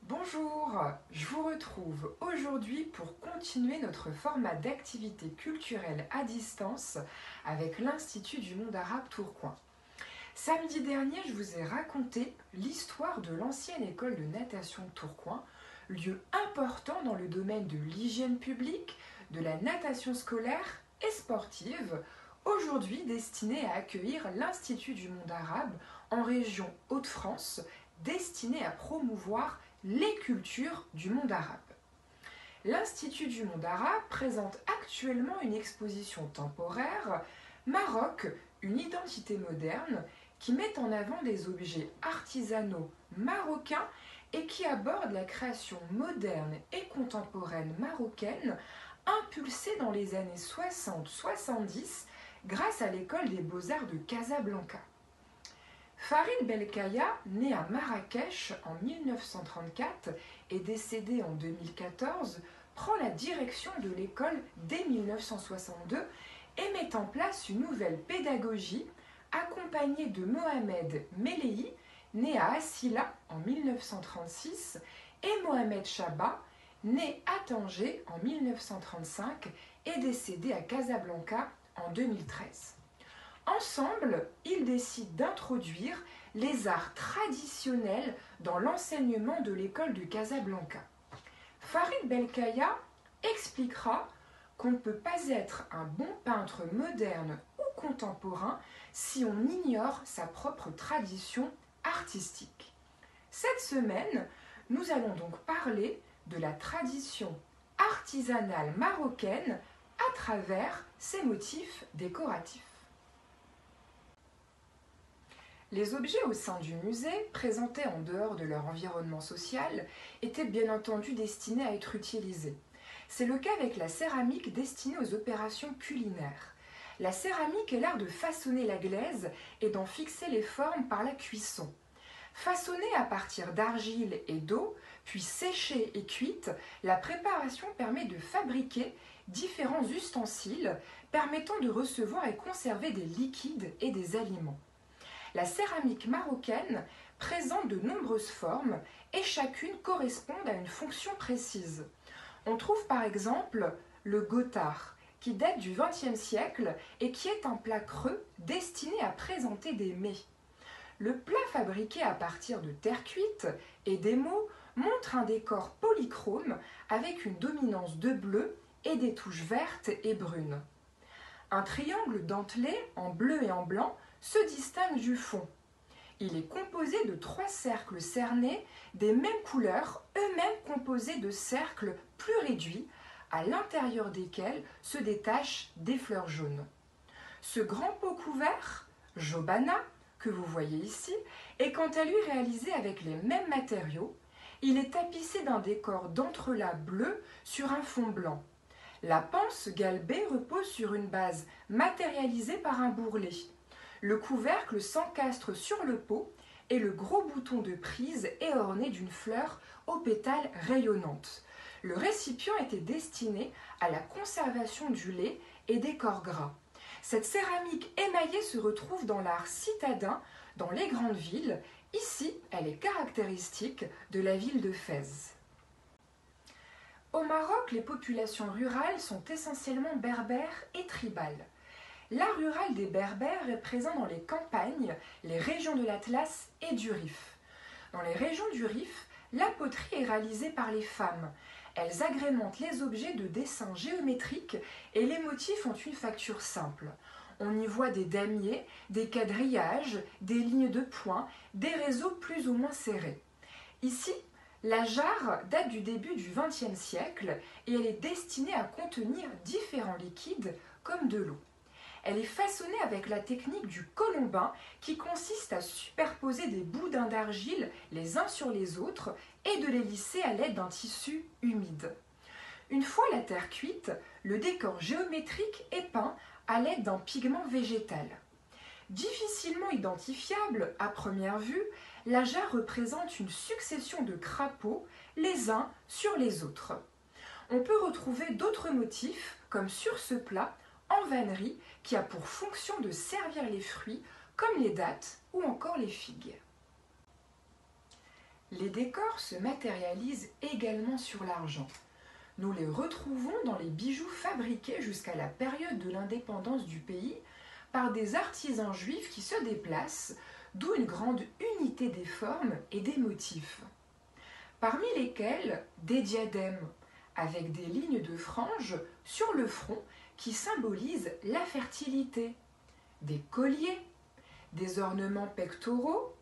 Bonjour, je vous retrouve aujourd'hui pour continuer notre format d'activité culturelle à distance avec l'Institut du monde arabe Tourcoing. Samedi dernier, je vous ai raconté l'histoire de l'ancienne école de natation de Tourcoing, lieu important dans le domaine de l'hygiène publique, de la natation scolaire et sportive, aujourd'hui destinée à accueillir l'Institut du monde arabe en région Hauts-de-France, destiné à promouvoir les cultures du monde arabe. L'Institut du monde arabe présente actuellement une exposition temporaire Maroc, une identité moderne qui met en avant des objets artisanaux marocains et qui aborde la création moderne et contemporaine marocaine impulsée dans les années 60-70 grâce à l'école des beaux-arts de Casablanca. Farid Belkaya, né à Marrakech en 1934 et décédé en 2014, prend la direction de l'école dès 1962 et met en place une nouvelle pédagogie accompagnée de Mohamed Melehi, né à Assila en 1936, et Mohamed Chaba, né à Tanger en 1935 et décédé à Casablanca en 2013. Ensemble, ils décident d'introduire les arts traditionnels dans l'enseignement de l'école de Casablanca. Farid Belkaya expliquera qu'on ne peut pas être un bon peintre moderne ou contemporain si on ignore sa propre tradition artistique. Cette semaine, nous allons donc parler de la tradition artisanale marocaine à travers ses motifs décoratifs. Les objets au sein du musée, présentés en dehors de leur environnement social, étaient bien entendu destinés à être utilisés. C'est le cas avec la céramique destinée aux opérations culinaires. La céramique est l'art de façonner la glaise et d'en fixer les formes par la cuisson. Façonnée à partir d'argile et d'eau, puis séchée et cuite, la préparation permet de fabriquer différents ustensiles permettant de recevoir et conserver des liquides et des aliments. La céramique marocaine présente de nombreuses formes et chacune correspond à une fonction précise. On trouve par exemple le gothard, qui date du XXe siècle et qui est un plat creux destiné à présenter des mets. Le plat fabriqué à partir de terre cuite et d'émaux montre un décor polychrome avec une dominance de bleu et des touches vertes et brunes. Un triangle dentelé en bleu et en blanc se distingue du fond. Il est composé de 3 cercles cernés des mêmes couleurs, eux-mêmes composés de cercles plus réduits, à l'intérieur desquels se détachent des fleurs jaunes. Ce grand pot couvert, Jobana, que vous voyez ici, est quant à lui réalisé avec les mêmes matériaux. Il est tapissé d'un décor d'entrelacs bleus sur un fond blanc. La panse galbée repose sur une base matérialisée par un bourrelet. Le couvercle s'encastre sur le pot et le gros bouton de prise est orné d'une fleur aux pétales rayonnantes. Le récipient était destiné à la conservation du lait et des corps gras. Cette céramique émaillée se retrouve dans l'art citadin dans les grandes villes. Ici, elle est caractéristique de la ville de Fès. Au Maroc, les populations rurales sont essentiellement berbères et tribales. L'art rural des Berbères est présent dans les campagnes, les régions de l'Atlas et du Rif. Dans les régions du Rif, la poterie est réalisée par les femmes. Elles agrémentent les objets de dessins géométriques et les motifs ont une facture simple. On y voit des damiers, des quadrillages, des lignes de points, des réseaux plus ou moins serrés. Ici, la jarre date du début du XXe siècle et elle est destinée à contenir différents liquides comme de l'eau. Elle est façonnée avec la technique du colombin qui consiste à superposer des boudins d'argile les uns sur les autres et de les lisser à l'aide d'un tissu humide. Une fois la terre cuite, le décor géométrique est peint à l'aide d'un pigment végétal. Difficilement identifiable à première vue, la jarre représente une succession de crapauds les uns sur les autres. On peut retrouver d'autres motifs comme sur ce plat en vannerie qui a pour fonction de servir les fruits comme les dattes ou encore les figues. Les décors se matérialisent également sur l'argent. Nous les retrouvons dans les bijoux fabriqués jusqu'à la période de l'indépendance du pays par des artisans juifs qui se déplacent, d'où une grande unité des formes et des motifs. Parmi lesquels des diadèmes, avec des lignes de franges sur le front qui symbolisent la fertilité, des colliers, des ornements pectoraux,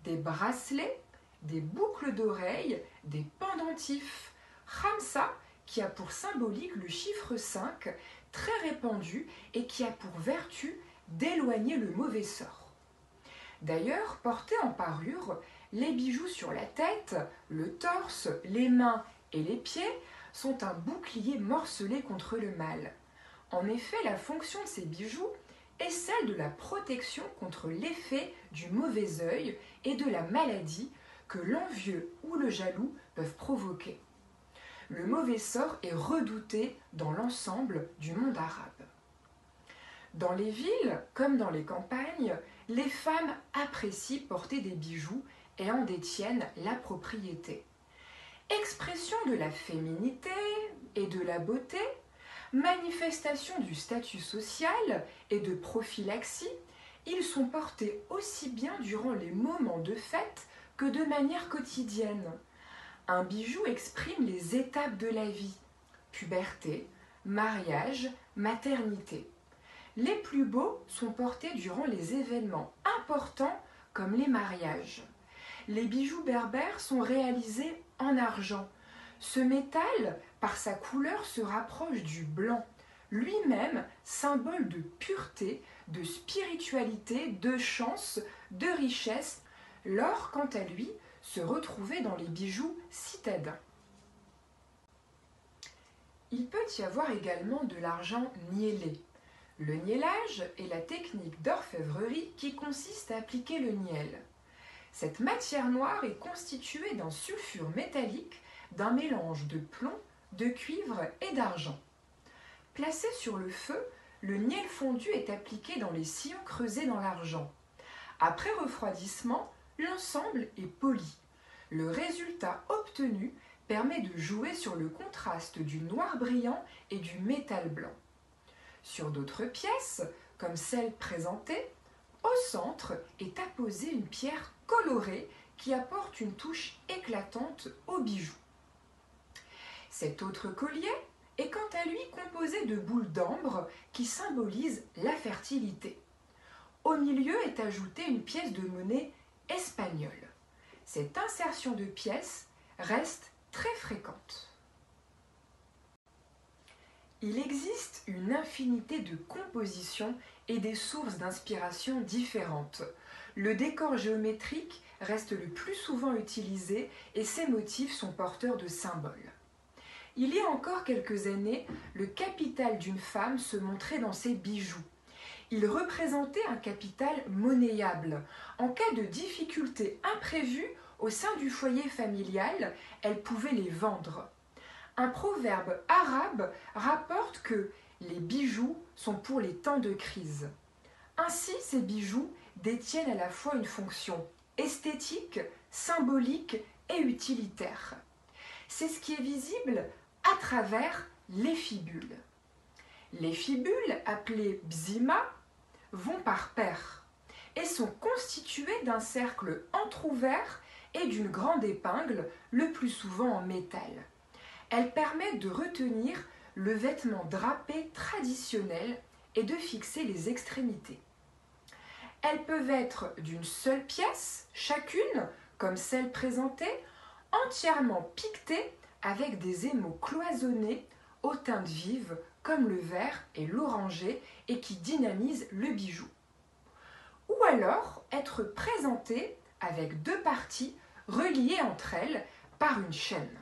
des bracelets, des boucles d'oreilles, des pendentifs. Khamsa, qui a pour symbolique le chiffre 5, très répandu et qui a pour vertu d'éloigner le mauvais sort. D'ailleurs, portés en parure, les bijoux sur la tête, le torse, les mains et les pieds sont un bouclier morcelé contre le mal. En effet, la fonction de ces bijoux est celle de la protection contre l'effet du mauvais œil et de la maladie que l'envieux ou le jaloux peuvent provoquer. Le mauvais sort est redouté dans l'ensemble du monde arabe. Dans les villes comme dans les campagnes, les femmes apprécient porter des bijoux et en détiennent la propriété. Expression de la féminité et de la beauté, manifestation du statut social et de prophylaxie, ils sont portés aussi bien durant les moments de fête que de manière quotidienne. Un bijou exprime les étapes de la vie, puberté, mariage, maternité. Les plus beaux sont portés durant les événements importants comme les mariages. Les bijoux berbères sont réalisés en argent. Ce métal, par sa couleur, se rapproche du blanc, lui-même symbole de pureté, de spiritualité, de chance, de richesse. L'or, quant à lui, se retrouvait dans les bijoux citadins. Il peut y avoir également de l'argent niellé. Le niellage est la technique d'orfèvrerie qui consiste à appliquer le niel. Cette matière noire est constituée d'un sulfure métallique, d'un mélange de plomb, de cuivre et d'argent. Placé sur le feu, le niel fondu est appliqué dans les sillons creusés dans l'argent. Après refroidissement, l'ensemble est poli. Le résultat obtenu permet de jouer sur le contraste du noir brillant et du métal blanc. Sur d'autres pièces, comme celle présentée, au centre est apposée une pierre colorée qui apporte une touche éclatante au bijou. Cet autre collier est quant à lui composé de boules d'ambre qui symbolisent la fertilité. Au milieu est ajoutée une pièce de monnaie espagnole. Cette insertion de pièces reste très fréquente. Il existe une infinité de compositions et des sources d'inspiration différentes. Le décor géométrique reste le plus souvent utilisé et ses motifs sont porteurs de symboles. Il y a encore quelques années, le capital d'une femme se montrait dans ses bijoux. Il représentait un capital monnayable. En cas de difficultés imprévues au sein du foyer familial, elle pouvait les vendre. Un proverbe arabe rapporte que les bijoux sont pour les temps de crise. Ainsi, ces bijoux détiennent à la fois une fonction esthétique, symbolique et utilitaire. C'est ce qui est visible à travers les fibules. Les fibules, appelées bzima, vont par paires et sont constituées d'un cercle entrouvert et d'une grande épingle, le plus souvent en métal. Elles permettent de retenir le vêtement drapé traditionnel et de fixer les extrémités. Elles peuvent être d'une seule pièce, chacune, comme celle présentée, entièrement piquetées avec des émaux cloisonnés aux teintes vives comme le vert et l'orangé et qui dynamisent le bijou. Ou alors être présentées avec deux parties reliées entre elles par une chaîne.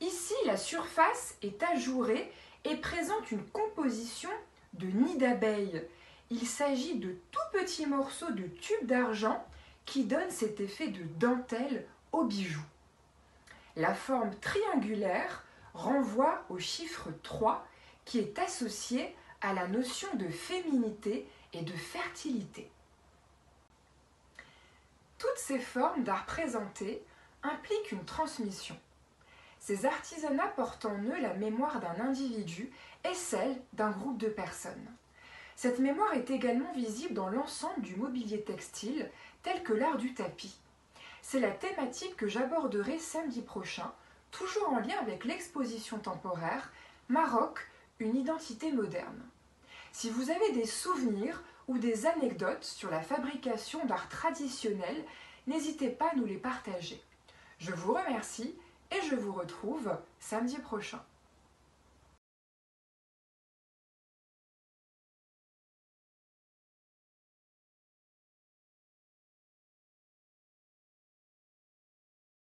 Ici, la surface est ajourée et présente une composition de nid d'abeilles. Il s'agit de tout petits morceaux de tubes d'argent qui donnent cet effet de dentelle au bijou. La forme triangulaire renvoie au chiffre 3 qui est associé à la notion de féminité et de fertilité. Toutes ces formes d'art présenté impliquent une transmission. Ces artisanats portent en eux la mémoire d'un individu et celle d'un groupe de personnes. Cette mémoire est également visible dans l'ensemble du mobilier textile, tel que l'art du tapis. C'est la thématique que j'aborderai samedi prochain, toujours en lien avec l'exposition temporaire Maroc, une identité moderne. Si vous avez des souvenirs ou des anecdotes sur la fabrication d'art traditionnel, n'hésitez pas à nous les partager. Je vous remercie et je vous retrouve samedi prochain.